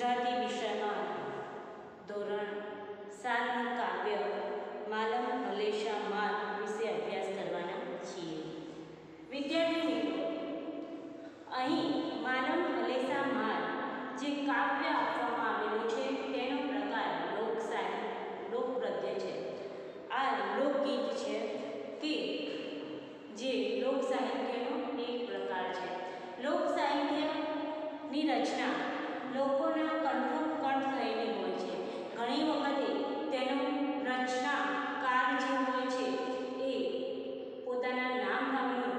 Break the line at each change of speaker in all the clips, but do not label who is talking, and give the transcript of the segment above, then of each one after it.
ગુજરાતી વિષયમાં ધોરણ 7નું કાવ્ય માલમ હલેશા માર વિશે અભ્યાસ કરવાના છીએ. વિદ્યાર્થી મિત્રો, અહીં માલમ હલેશા માર જે કાવ્ય આપવામાં આવેલું છે તેનો પ્રકાર લોકપ્રત્ય છે. આ લોકગીત છે કે જે લોક સાહિત્યનો એક પ્રકાર છે. લોક સાહિત્યની રચના લોકોના કંઠોકંઠ થયેલી હોય છે. ઘણી વખતે તેનો રચનાકાર જે હોય છે એ પોતાના નામ ધામનો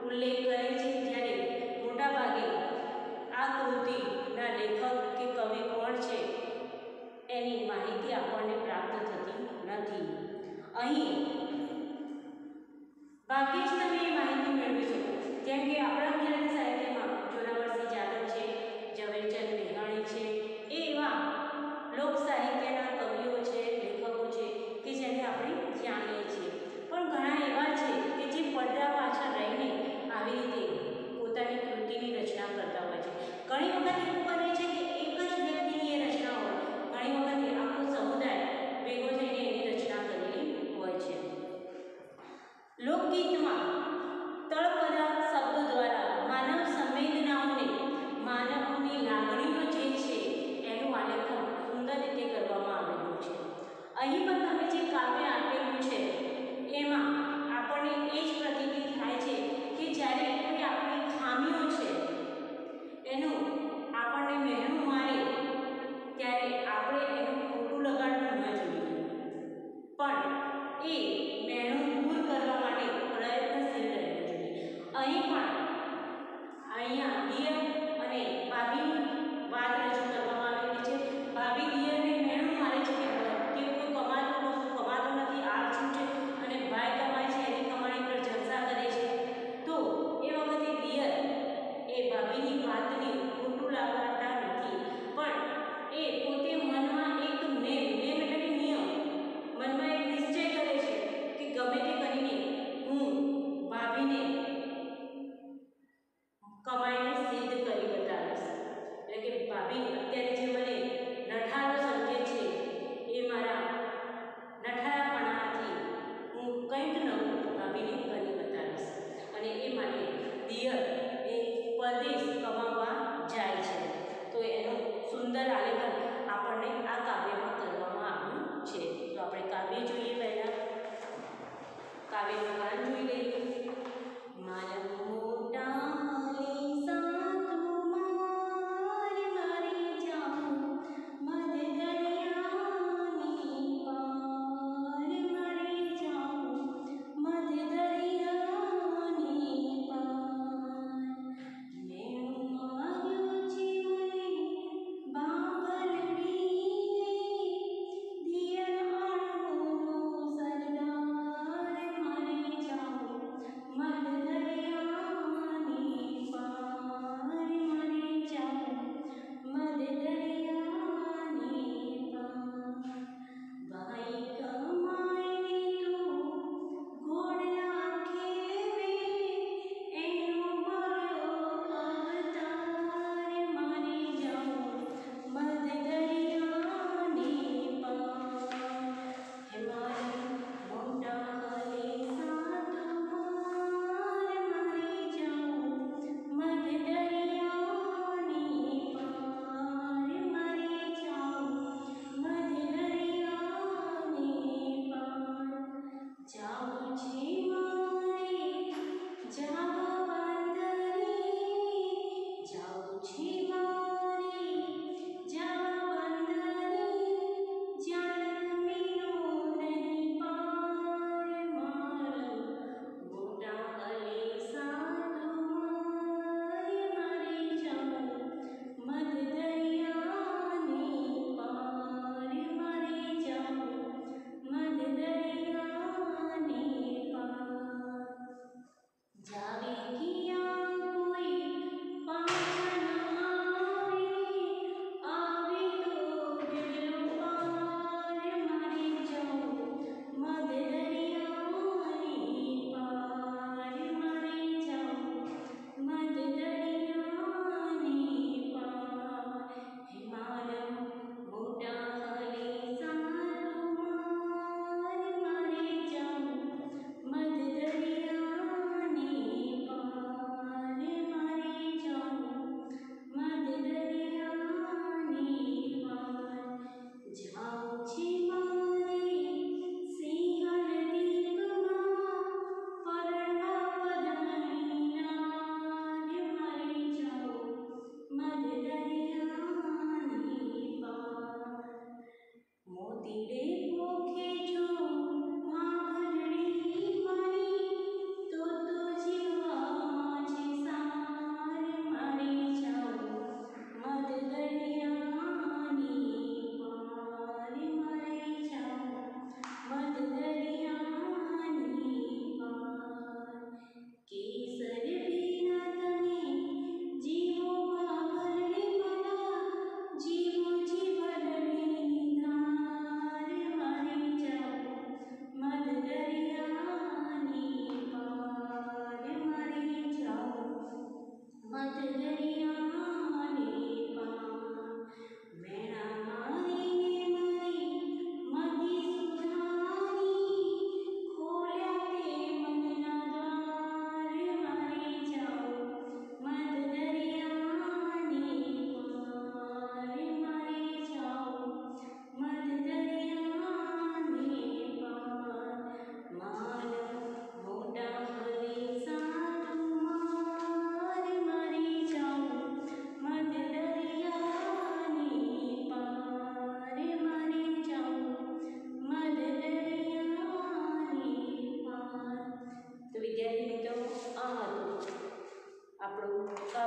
ઉલ્લેખ કરે છે, જ્યારે મોટાભાગે આ કૃતિના લેખક કે કવિ કોણ છે એની માહિતી આપણને પ્રાપ્ત થતી નથી. અહીં બાકી જ તમે એ માહિતી મેળવી શકો, જેમ કે આપણા ગુજરાતી સાહિત્યમાં જોરાવરસિંહ જાદવ છે, ઝવેરચંદ મેઘાણી છે, એ એવા લોક સાહિત્યના કવિઓ છે, લેખકો છે કે જેને આપણે જાણીએ છીએ. પણ ઘણા એવા છે કે જે પડદા પાછળ રહીને આવી રીતે પોતાની કૃતિની રચના કરતા હોય છે. ઘણી વખત એવું બને છે કે એક જ વ્યક્તિની એ રચના હોય, ઘણી વખત આખો સમુદાય ભેગો થઈને એની રચના કરેલી હોય છે. લોકગીતમાં તળપદા શબ્દો દ્વારા માનવ સંવેદનાઓને, માનવની લાગણીઓ જે છે એનું આલેખન સુંદર રીતે કરવામાં આવેલું છે. અહીં પણ તમે જે કાવ્ય આપેલું છે એમાં આપણને એ જ પ્રતીતિ થાય છે કે જ્યારે કોઈ આપણી ખામીઓ છે એનું આપણને મહેણું મારે ત્યારે આપણે એનું ખોટું લગાડવું ન જોઈએ, પણ એ મહેણું દૂર કરવા માટે પ્રયત્નશીલ રહેવું જોઈએ. અહીં પણ અહીંયા દિયર અને ભાભીની વાત રજૂ કરવામાં આવેલી છે. ભાભી દિયરને મહેણું મારે છે કે તે કોઈ કમાતો નથી, આળસુ છે, અને ભાઈ કમાય છે એની કમાણી પર જલસા કરે છે. તો એ વખતે દિયર એ ભાભીની વાતને ખોટું લાગતા નથી, પણ એ પોતે મનમાં એક નેમ એટલે કે નિયમ, મનમાં એક નિશ્ચય કરે છે કે ગમે તે કરીને હું ભાભીને કમાઈને સિદ્ધ કરી બતાવીશ. એટલે કે ભાભી અત્યારે જે મને નઠારો સમજે છે એ મારા નઠારાપણાથી હું કંઈક નવું ભાભીને કરી બતાવીશ. અને એ માટે દિયર એ પરદેશ કમાવા જાય છે. તો એનું સુંદર આલેખન આપણને આ કાવ્યમાં કરવામાં આવ્યું છે. તો આપણે કાવ્ય જોઈએ. પહેલાં કાવ્યનું ગાન જોઈ લઈએ. માલમ મોટા હલેશા તું માર મારી જાઉં, મધ દરિયાની પાર મારી જાઉં, મધ દરિયાની પાર. મેણું માર્યું છે મને બાંભલડીએ, દિયર આણંદનો સરદાર મારી જાઉં,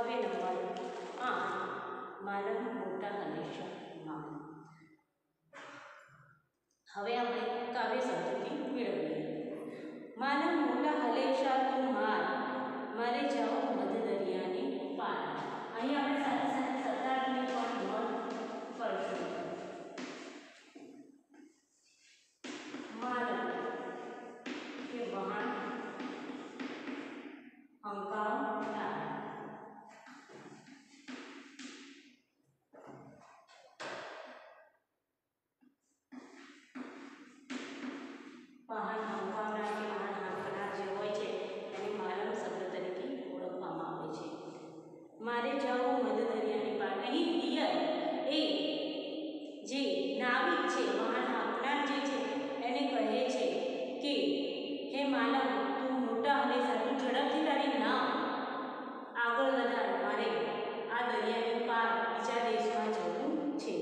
હવે નંબર 8 માનવ મોટા હલેશમાં. હવે આપણે કાવ્ય શબ્દથી મેળવીએ. માનવ મોટા હલેશા તું માર, મારે જાઓ મધ દરિયાની પાર. અહીં આપણે સાથે સાથે શબ્દાર્થની પણ નોંધ કરશું. માનવ કે વહાણ, હંકાવનાર. વાહન હંકાવનાર કે વાહન હાંકનાર જે હોય છે એને માનવ શબ્દ તરીકે ઓળખવામાં આવે છે. મારે જાવું મધ દરિયાની પાર. અહીં પિયર એ જે નાવિક છે, વાહન હાંકનાર જે છે એને કહે છે કે હે માનવ, તું મોટા હલેસા, તું ઝડપથી તારી નાવ આગળ વધાર, મારે આ દરિયાની પાર બીજા દેશમાં જવું છે.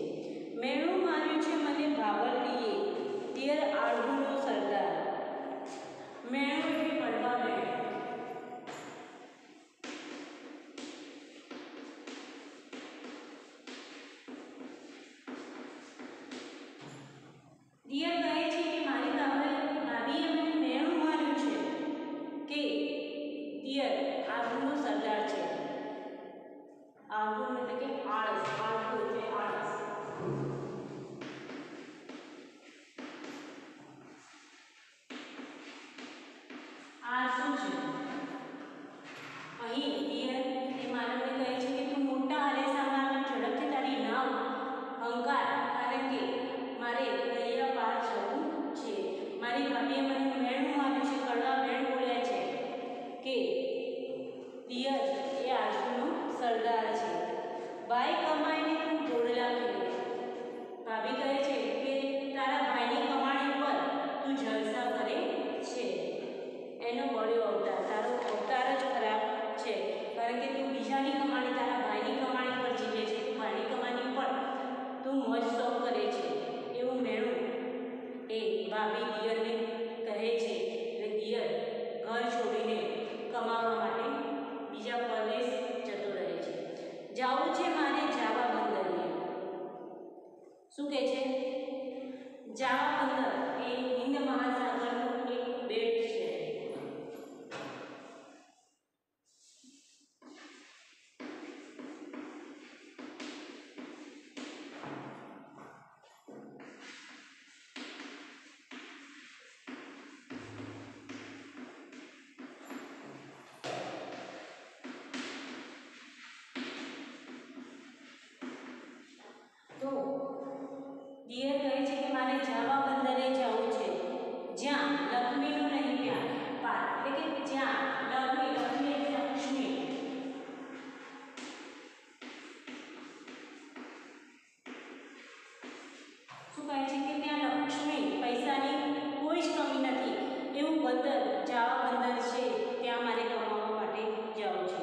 મેળું માર્યું છે મને ભાવલડીએ, પિયર આળહુનો સરદાર. મેળું એટલે પડવા મેળ. પિયર કહે છે કે મારી ભાભીએ મને મેળું માર્યું છે કે પિયર આળહુનો સરદાર છે. આળહું એટલે કે આળસ, આળહું એટલે આળસ. આ શું છે? અહીં પિયર એ માનવને કહે છે કે તું મોટા હલેસામાં ઝડપથી તારી નાવ હંકાર, કારણ કે મારે દરિયા પાર જવું છે. મારી ભાભીએ મને મેળું માર્યું છે, કડવા મેળ બોલ્યા છે કે પિયર એ આળસુનો સરદાર છે. ભાઈ કમાઈને તું ઘોડલા ફેરે. ભાભી કહે છે કે તારા ભાઈની કમાણી પર તું જલસા કરે છે. એનો બળ્યો અવતાર, તારો અવતાર જ ખરાબ છે, કારણ કે તું બીજાની કમાણી, તારા ભાઈની કમાણી પર જીવે છે, તું ભાઈની કમાણી પર તું મોજ શોખ કરે છે. એવું મેળું એ ભાભી દિયરને કહે છે. એટલે દિયર ઘર છોડીને કમાવા માટે બીજા પરદેશ જતો રહે છે. જાવું છે મારે જાવા બંદરે. શું કહે છે? જાવા બંદર એ હિન્દ મહાસાગરનું એક બેટ છે. તો દિયર કહે છે કે મારે જાવા બંદરે જવું છે, જ્યાં લક્ષ્મીનો નહીં પાર, એટલે કે જ્યાં લક્ષ્મી, લક્ષ્મી એટલે લક્ષ્મી, શું કહે છે કે ત્યાં લક્ષ્મી, પૈસાની કોઈ જ કમી નથી એવું બંદર, જાવા બંદર છે, ત્યાં મારે કમાવા માટે જવું છે.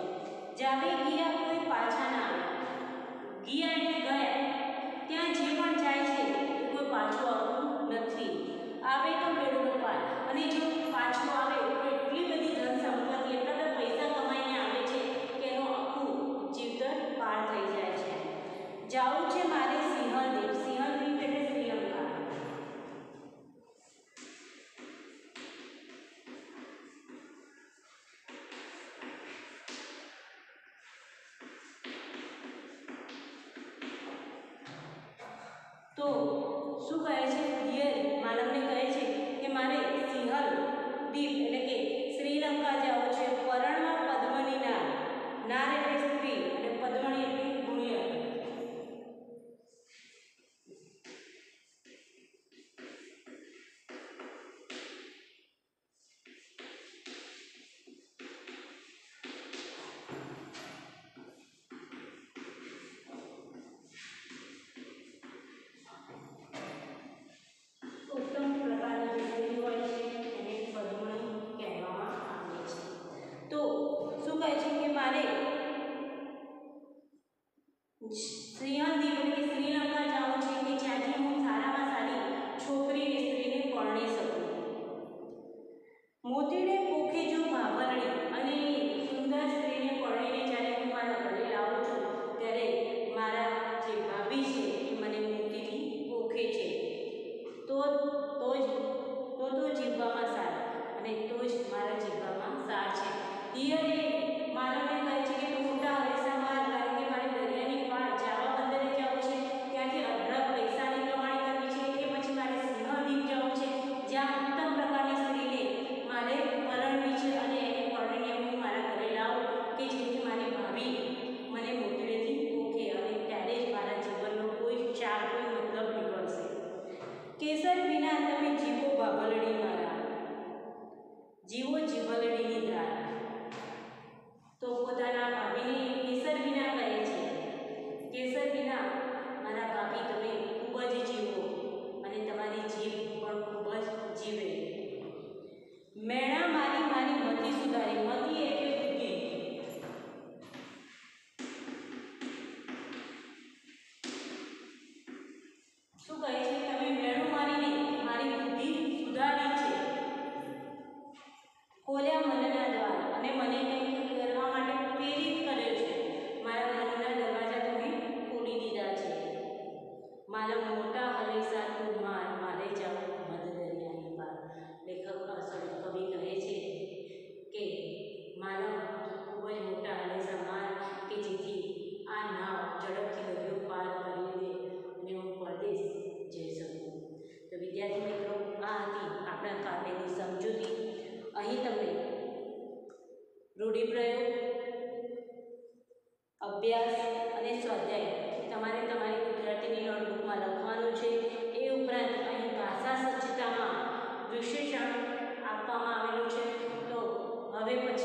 જાવે ગયા કોઈ પાછા ના આવે. ગયા એટલે ગયા, ત્યાં જે પણ જાય છે કોઈ પાછું આવતું નથી. આવે તો બેડનો પાર, અને જો પાછું આવે તો એટલી બધી ધન સંપત્તિ, એટલા બધા પૈસા કમાઈને આવે છે કે એનું આખું જીવતર પાર થઈ જાય છે. જાવું છે મારે સિંહલદીપ. સિંહલદીપ એટલે શ્રીલંકા. તો શું કહે છે? દિયર માનવને કહે છે કે મારે સિંહલ દીપ એટલે કે શ્રીલંકા જવું છે. પરણવા પદ્મની નાર. નાર એટલે સ્ત્રી અને પદ્મની એટલે પુણ્ય. ઉત્તમ પ્રકારની જે સ્ત્રી હોય છે એને પદ્મણી કહેવામાં આવે છે. તો શું કહે છે કે મારે મારા જીવનમાં સાર છે. હિયર એ માનવને કહે છે કે તું મોટા હરેસા માર, કારણ કે મારે દરિયાની પાર જાવા બંદરે જવું છે, ત્યાંથી અઢળક પૈસાની કમાણી કરવી છે, કે પછી મારે સિંહ દ્વીપ જવું છે, જ્યાં ઉત્તમ પ્રકારની સ્ત્રીને મારે પરણવી છે અને એને પરણીને હું મારા ઘરે લાવું કે જેથી મારી ભાભી મને મોતીડેથી ઓળખે અને ત્યારે જ મારા જીવનનો કોઈ ચાર કોઈ મતલબ નીકળશે. કેસર વિના તમે જીવો ભાભલડી મારા, જીવો જીભલડીની ધાર. તો પોતાના ભાભીને કેસર વિના કહે છે, કેસર વિના મારા ભાભી તમે ખૂબ જ જીવો અને તમારી જીભ પણ ખૂબ જ જીવે. મેણા મારી મારી મતિ સુધારી, મતિ એટલે બુદ્ધિ. શું કહે છે? તમે મેણું મારીને મારી બુદ્ધિ સુધારી છે, ખોલ્યા મનના દ્વાર અને મને કંઈક કરવા માટે પ્રેરિત કર્યો છે. મારા મનના દરવાજા તમે ખોલી દીધા છે. મારા મોટા હલેસા તું માર, મારે જાવું મધ દરિયાની પાર. કવિ કહે છે કે માનવ ખૂબ જ મોટા હલેસા માર કે જેથી આ નાવ ઝડપથી દરિયો પાર કરી દે અને હું પરદેશ જઈ શકું. તો વિદ્યાર્થી મિત્રો, આ હતી આપણા કાવ્યની સમજૂતી. અહીં તમને રૂઢિપ્રયોગ, અભ્યાસ અને સ્વાધ્યાય તમારે તમારી ગુજરાતીની નોટબુકમાં લખવાનું છે. એ ઉપરાંત અહીં ભાષા સજ્જતામાં વિશેષણ આપવામાં આવેલું છે. તો હવે પછી